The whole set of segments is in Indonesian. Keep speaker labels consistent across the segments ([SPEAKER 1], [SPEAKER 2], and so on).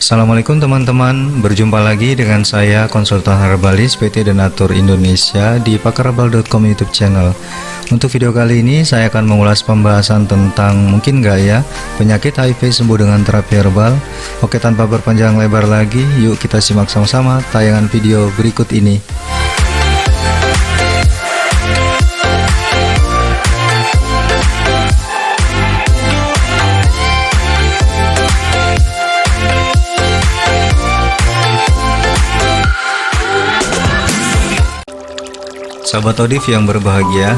[SPEAKER 1] Assalamualaikum teman-teman, berjumpa lagi dengan saya konsultan herbalis PT Denatur Indonesia di pakarherbal.com YouTube channel. Untuk video kali ini saya akan mengulas pembahasan tentang mungkin nggak ya penyakit HIV sembuh dengan terapi herbal. Oke, tanpa berpanjang lebar lagi, yuk kita simak sama-sama tayangan video berikut ini. Sahabat Odif yang berbahagia,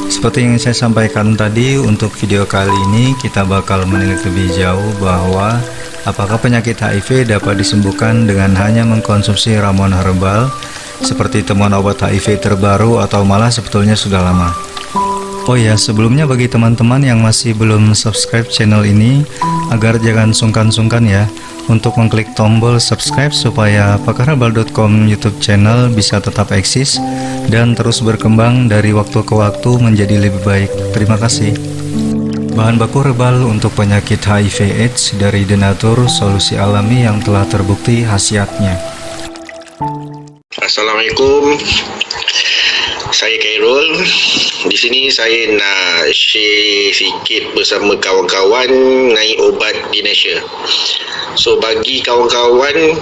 [SPEAKER 1] seperti yang saya sampaikan tadi, untuk video kali ini kita bakal menilik lebih jauh bahwa apakah penyakit HIV dapat disembuhkan dengan hanya mengkonsumsi ramuan herbal seperti temuan obat HIV terbaru atau malah sebetulnya sudah lama. Oh ya, sebelumnya bagi teman-teman yang masih belum subscribe channel ini, agar jangan sungkan-sungkan ya untuk mengklik tombol subscribe supaya pakarherbal.com YouTube channel bisa tetap eksis dan terus berkembang dari waktu ke waktu menjadi lebih baik. Terima kasih. Bahan baku herbal untuk penyakit HIV/AIDS dari Denatur, solusi alami yang telah terbukti khasiatnya.
[SPEAKER 2] Assalamualaikum, saya Khairul. Di sini saya nak share sikit bersama kawan-kawan mengenai obat Dinacure. So bagi kawan-kawan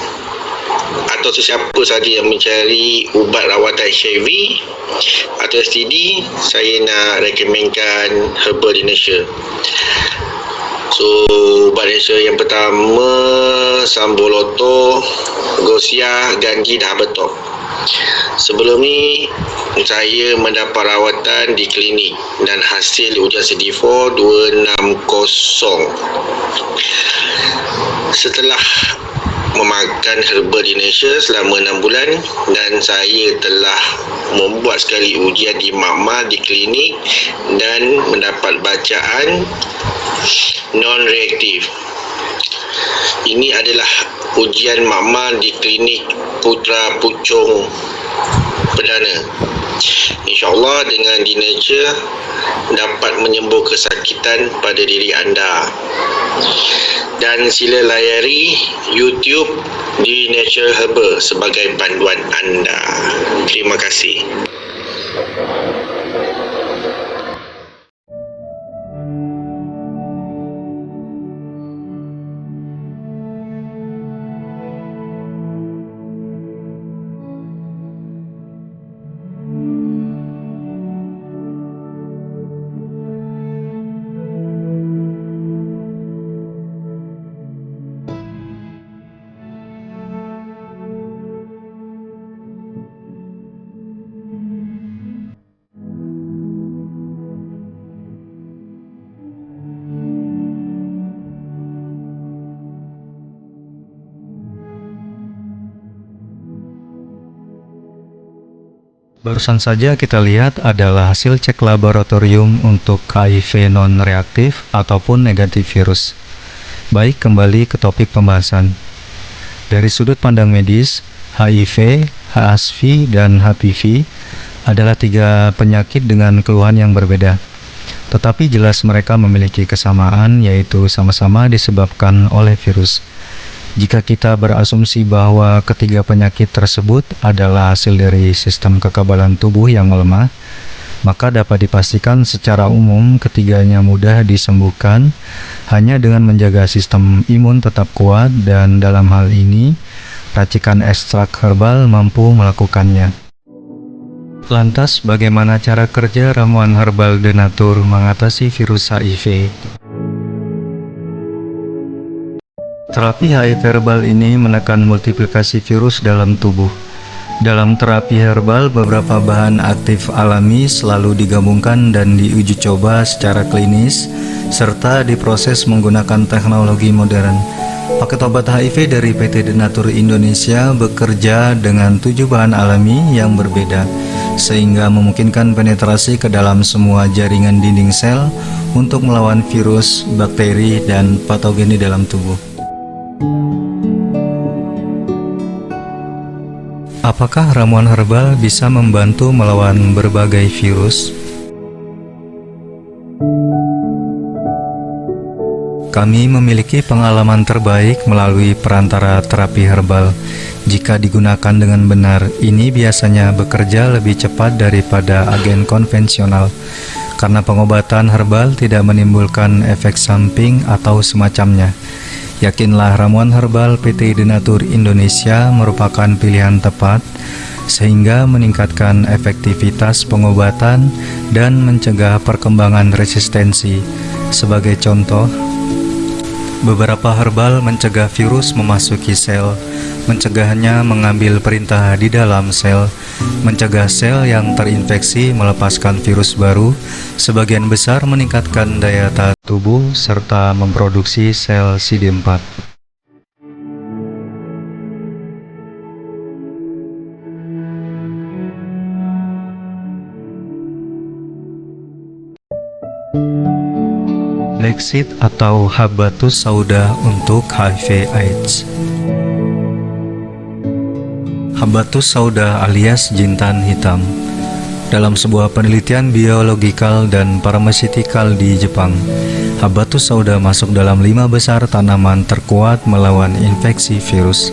[SPEAKER 2] atau sesiapa sahaja yang mencari ubat rawatan HIV atau STD, saya nak rekomenkan herbal Dinacure. So ubat Dinacure yang pertama, Samboloto, Gosia, Ganji dan Habertop. Sebelum ni saya mendapat rawatan di klinik dan hasil ujian CD4 260. Setelah memakan herbal Dinacure selama 6 bulan dan saya telah membuat sekali ujian di makmal di klinik dan mendapat bacaan non-reaktif. Ini adalah ujian makmal di klinik Putra Puchong Perdana. InsyaAllah dengan Dinacure dapat menyembuh kesakitan pada diri anda. Dan sila layari YouTube Dinacure Herbal sebagai panduan anda. Terima kasih.
[SPEAKER 1] Barusan saja kita lihat adalah hasil cek laboratorium untuk HIV non-reaktif ataupun negatif virus. Baik, kembali ke topik pembahasan. Dari sudut pandang medis, HIV, HSV, dan HPV adalah 3 penyakit dengan keluhan yang berbeda. Tetapi jelas mereka memiliki kesamaan, yaitu sama-sama disebabkan oleh virus. Jika kita berasumsi bahwa ketiga penyakit tersebut adalah hasil dari sistem kekebalan tubuh yang lemah, maka dapat dipastikan secara umum ketiganya mudah disembuhkan hanya dengan menjaga sistem imun tetap kuat, dan dalam hal ini racikan ekstrak herbal mampu melakukannya. Lantas bagaimana cara kerja ramuan herbal Denatur mengatasi virus HIV? Terapi HIV herbal ini menekan multiplikasi virus dalam tubuh. Dalam terapi herbal, beberapa bahan aktif alami selalu digabungkan dan diuji coba secara klinis, serta diproses menggunakan teknologi modern. Paket obat HIV dari PT Denatur Indonesia bekerja dengan 7 bahan alami yang berbeda, sehingga memungkinkan penetrasi ke dalam semua jaringan dinding sel untuk melawan virus, bakteri, dan patogen di dalam tubuh. Apakah ramuan herbal bisa membantu melawan berbagai virus? Kami memiliki pengalaman terbaik melalui perantara terapi herbal. Jika digunakan dengan benar, ini biasanya bekerja lebih cepat daripada agen konvensional. Karena pengobatan herbal tidak menimbulkan efek samping atau semacamnya. Yakinlah ramuan herbal PT Denatur Indonesia merupakan pilihan tepat sehingga meningkatkan efektivitas pengobatan dan mencegah perkembangan resistensi. Sebagai contoh, beberapa herbal mencegah virus memasuki sel, mencegahnya mengambil perintah di dalam sel, mencegah sel yang terinfeksi melepaskan virus baru, sebagian besar meningkatkan daya tahan tubuh, serta memproduksi sel CD4. Black Seed atau Habatus Sauda untuk HIV/AIDS. Habatus Sauda alias jintan hitam. Dalam sebuah penelitian biologikal dan farmaseutikal di Jepang, Habatus Sauda masuk dalam 5 besar tanaman terkuat melawan infeksi virus.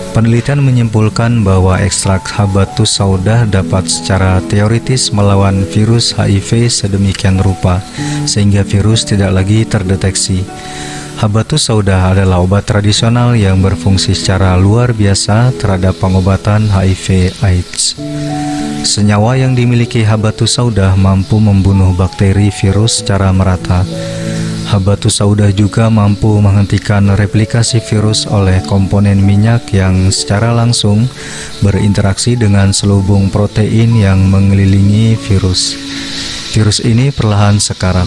[SPEAKER 1] Penelitian menyimpulkan bahwa ekstrak Habatus Sauda dapat secara teoritis melawan virus HIV sedemikian rupa, sehingga virus tidak lagi terdeteksi. Habatus Sauda adalah obat tradisional yang berfungsi secara luar biasa terhadap pengobatan HIV/AIDS. Senyawa yang dimiliki Habatus Sauda mampu membunuh bakteri virus secara merata. Habatus Sauda juga mampu menghentikan replikasi virus oleh komponen minyak yang secara langsung berinteraksi dengan selubung protein yang mengelilingi virus. Virus ini perlahan sekarat.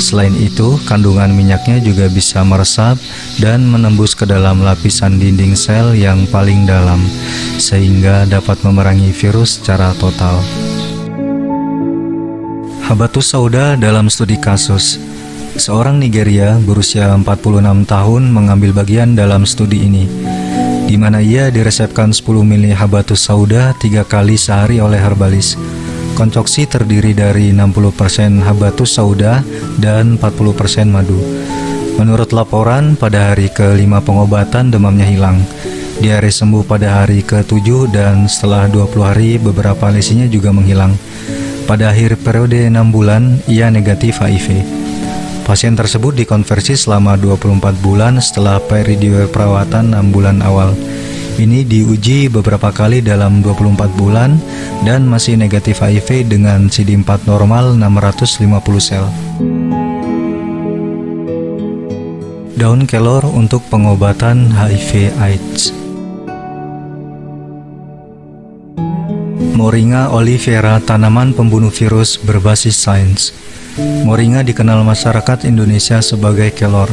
[SPEAKER 1] Selain itu, kandungan minyaknya juga bisa meresap dan menembus ke dalam lapisan dinding sel yang paling dalam, sehingga dapat memerangi virus secara total. Habatus Sauda dalam studi kasus. Seorang Nigeria berusia 46 tahun mengambil bagian dalam studi ini, di mana ia diresepkan 10 mili Habatus Sauda 3 kali sehari oleh herbalis. Koncoksi terdiri dari 60% Habatus Sauda dan 40% madu. Menurut laporan, pada hari ke-5 pengobatan demamnya hilang. Diare sembuh pada hari ke-7 dan setelah 20 hari beberapa lesinya juga menghilang. Pada akhir periode 6 bulan, ia negatif HIV. Pasien tersebut dikonversi selama 24 bulan setelah periode perawatan 6 bulan awal. Ini diuji beberapa kali dalam 24 bulan dan masih negatif HIV dengan CD4 normal 650 sel. Daun kelor untuk pengobatan HIV/AIDS. Moringa oleifera, tanaman pembunuh virus berbasis sains. Moringa dikenal masyarakat Indonesia sebagai kelor,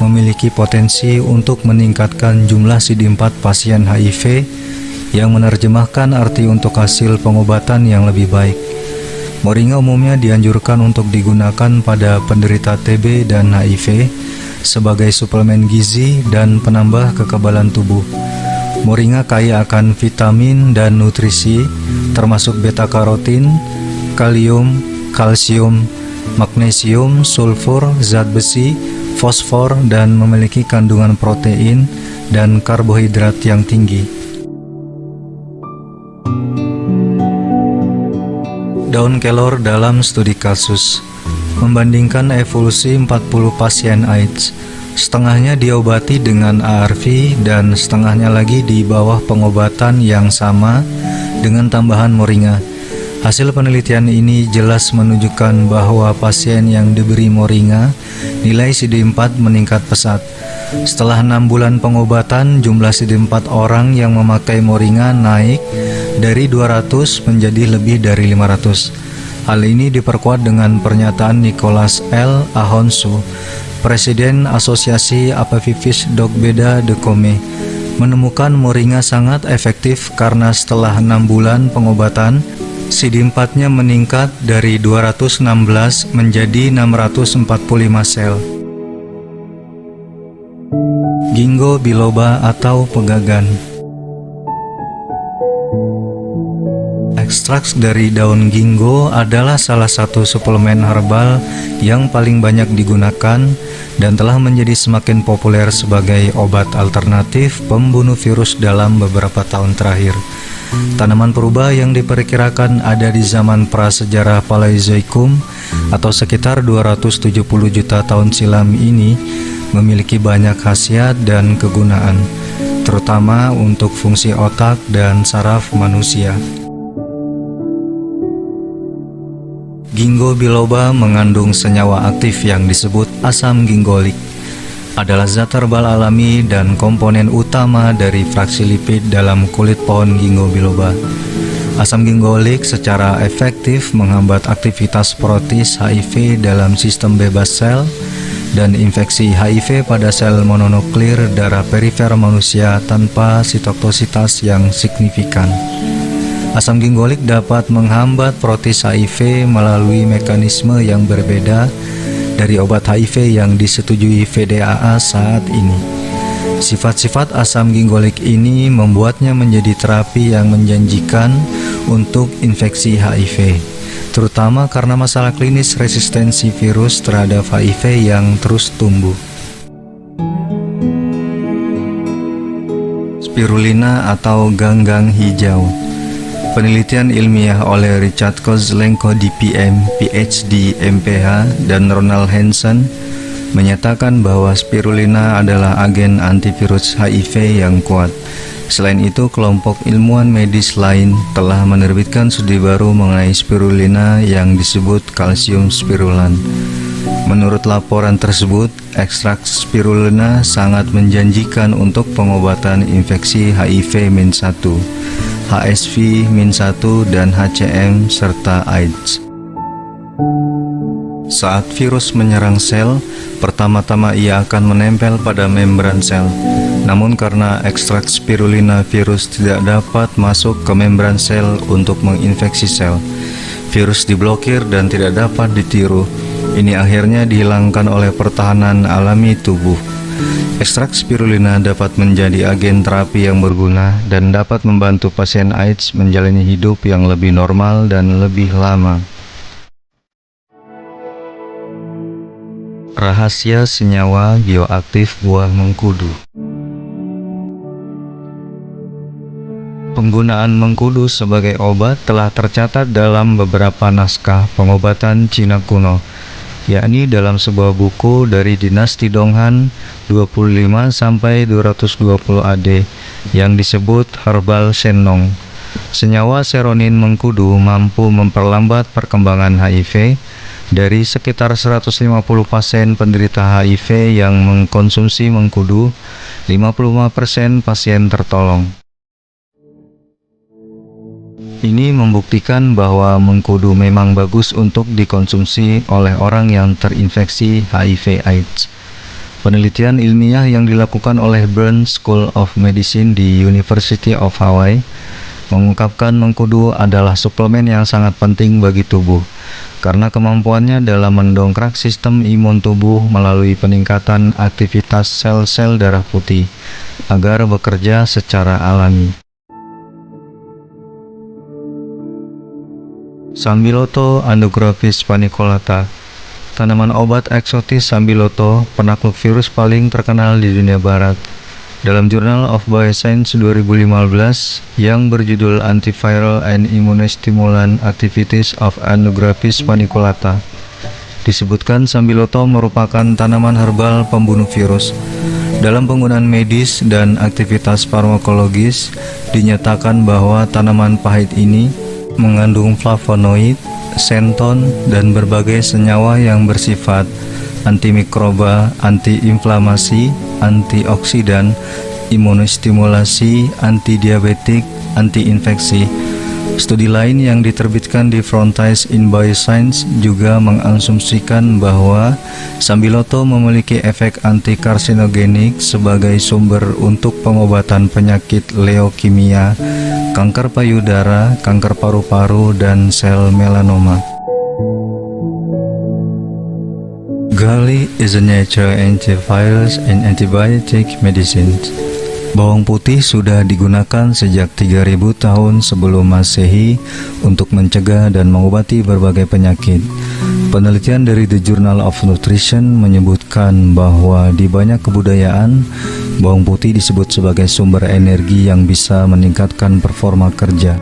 [SPEAKER 1] memiliki potensi untuk meningkatkan jumlah CD4 pasien HIV yang menerjemahkan arti untuk hasil pengobatan yang lebih baik. Moringa umumnya dianjurkan untuk digunakan pada penderita TB dan HIV sebagai suplemen gizi dan penambah kekebalan tubuh. Moringa kaya akan vitamin dan nutrisi termasuk beta-karotin, kalium, kalsium, magnesium, sulfur, zat besi, fosfor, dan memiliki kandungan protein dan karbohidrat yang tinggi. Daun kelor dalam studi kasus. Membandingkan evolusi 40 pasien AIDS, setengahnya diobati dengan ARV dan setengahnya lagi di bawah pengobatan yang sama dengan tambahan moringa. Hasil penelitian ini jelas menunjukkan bahwa pasien yang diberi moringa nilai CD4 meningkat pesat. Setelah 6 bulan pengobatan, jumlah CD4 orang yang memakai moringa naik dari 200 menjadi lebih dari 500. Hal ini diperkuat dengan pernyataan Nicholas L. Ahonsu, Presiden Asosiasi Apivivis Dogbeda de Come, menemukan moringa sangat efektif karena setelah 6 bulan pengobatan, CD4-nya meningkat dari 216 menjadi 645 sel. Ginkgo biloba atau pegagan. Ekstrak Ekstraks dari daun ginkgo adalah salah satu suplemen herbal yang paling banyak digunakan dan telah menjadi semakin populer sebagai obat alternatif pembunuh virus dalam beberapa tahun terakhir. Tanaman purba yang diperkirakan ada di zaman prasejarah Paleozoikum atau sekitar 270 juta tahun silam ini memiliki banyak khasiat dan kegunaan, terutama untuk fungsi otak dan saraf manusia. Ginkgo biloba mengandung senyawa aktif yang disebut asam ginggolik. Adalah zat herbal alami dan komponen utama dari fraksi lipid dalam kulit pohon ginkgo biloba. Asam ginggolik secara efektif menghambat aktivitas protis HIV dalam sistem bebas sel dan infeksi HIV pada sel mononuklir darah perifer manusia tanpa sitotoksitas yang signifikan. Asam ginggolik dapat menghambat protis HIV melalui mekanisme yang berbeda dari obat HIV yang disetujui VDAA saat ini. Sifat-sifat asam ginggolik ini membuatnya menjadi terapi yang menjanjikan untuk infeksi HIV, terutama karena masalah klinis resistensi virus terhadap HIV yang terus tumbuh. Spirulina atau ganggang hijau. Penelitian ilmiah oleh Richard Kozlenko DPM, PhD, MPH, dan Ronald Hansen menyatakan bahwa spirulina adalah agen antivirus HIV yang kuat. Selain itu, kelompok ilmuwan medis lain telah menerbitkan studi baru mengenai spirulina yang disebut kalsium spirulan. Menurut laporan tersebut, ekstrak spirulina sangat menjanjikan untuk pengobatan infeksi HIV-1, HSV-1, dan HCM, serta AIDS. Saat virus menyerang sel, pertama-tama ia akan menempel pada membran sel. Namun karena ekstrak spirulina, virus tidak dapat masuk ke membran sel untuk menginfeksi sel. Virus diblokir dan tidak dapat ditiru. Ini akhirnya dihilangkan oleh pertahanan alami tubuh. Ekstrak spirulina dapat menjadi agen terapi yang berguna dan dapat membantu pasien AIDS menjalani hidup yang lebih normal dan lebih lama. Rahasia senyawa bioaktif buah mengkudu. Penggunaan mengkudu sebagai obat telah tercatat dalam beberapa naskah pengobatan Cina kuno, yakni dalam sebuah buku dari dinasti Donghan 25-220 AD yang disebut Herbal Shennong. Senyawa seronin mengkudu mampu memperlambat perkembangan HIV. Dari sekitar 150 pasien penderita HIV yang mengkonsumsi mengkudu, 55% pasien tertolong. Ini membuktikan bahwa mengkudu memang bagus untuk dikonsumsi oleh orang yang terinfeksi HIV/AIDS. Penelitian ilmiah yang dilakukan oleh Burns School of Medicine di University of Hawaii mengungkapkan mengkudu adalah suplemen yang sangat penting bagi tubuh karena kemampuannya dalam mendongkrak sistem imun tubuh melalui peningkatan aktivitas sel-sel darah putih agar bekerja secara alami. Sambiloto Andrographis paniculata. Tanaman obat eksotis Sambiloto, penakluk virus paling terkenal di dunia barat. Dalam Journal of Bioscience 2015 yang berjudul Antiviral and Immunostimulant Activities of Andrographis paniculata, disebutkan Sambiloto merupakan tanaman herbal pembunuh virus. Dalam penggunaan medis dan aktivitas farmakologis, dinyatakan bahwa tanaman pahit ini mengandung flavonoid, xenton, dan berbagai senyawa yang bersifat antimikroba, antiinflamasi, antioksidan, imunostimulasi, antidiabetik, antiinfeksi. Studi lain yang diterbitkan di Frontiers in Bioscience juga mengasumsikan bahwa Sambiloto memiliki efek antikarsinogenik sebagai sumber untuk pengobatan penyakit leukemia, kanker payudara, kanker paru-paru, dan sel melanoma. Garlic is a natural antivirus and antibiotic medicine. Bawang putih sudah digunakan sejak 3000 tahun sebelum Masehi untuk mencegah dan mengobati berbagai penyakit. Penelitian dari The Journal of Nutrition menyebutkan bahwa di banyak kebudayaan, bawang putih disebut sebagai sumber energi yang bisa meningkatkan performa kerja.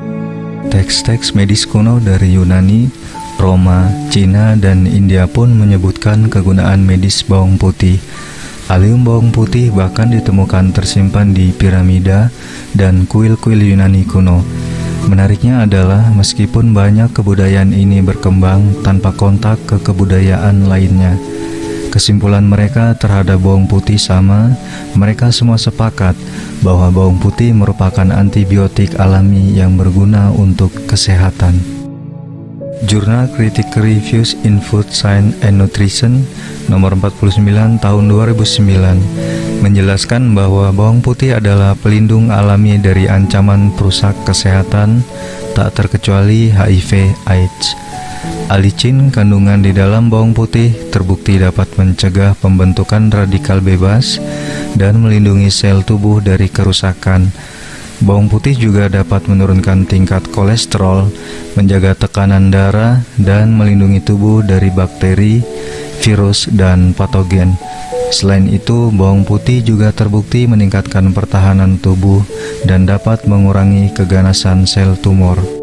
[SPEAKER 1] Teks-teks medis kuno dari Yunani, Roma, Cina, dan India pun menyebutkan kegunaan medis bawang putih. Alium bawang putih bahkan ditemukan tersimpan di piramida dan kuil-kuil Yunani kuno. Menariknya adalah meskipun banyak kebudayaan ini berkembang tanpa kontak ke kebudayaan lainnya, kesimpulan mereka terhadap bawang putih sama. Mereka semua sepakat bahwa bawang putih merupakan antibiotik alami yang berguna untuk kesehatan. Jurnal Critical Reviews in Food Science and Nutrition nomor 49 tahun 2009 menjelaskan bahwa bawang putih adalah pelindung alami dari ancaman perusak kesehatan, tak terkecuali HIV/AIDS. Alicin kandungan di dalam bawang putih terbukti dapat mencegah pembentukan radikal bebas dan melindungi sel tubuh dari kerusakan. Bawang putih juga dapat menurunkan tingkat kolesterol, menjaga tekanan darah, dan melindungi tubuh dari bakteri, virus, dan patogen. Selain itu, bawang putih juga terbukti meningkatkan pertahanan tubuh dan dapat mengurangi keganasan sel tumor.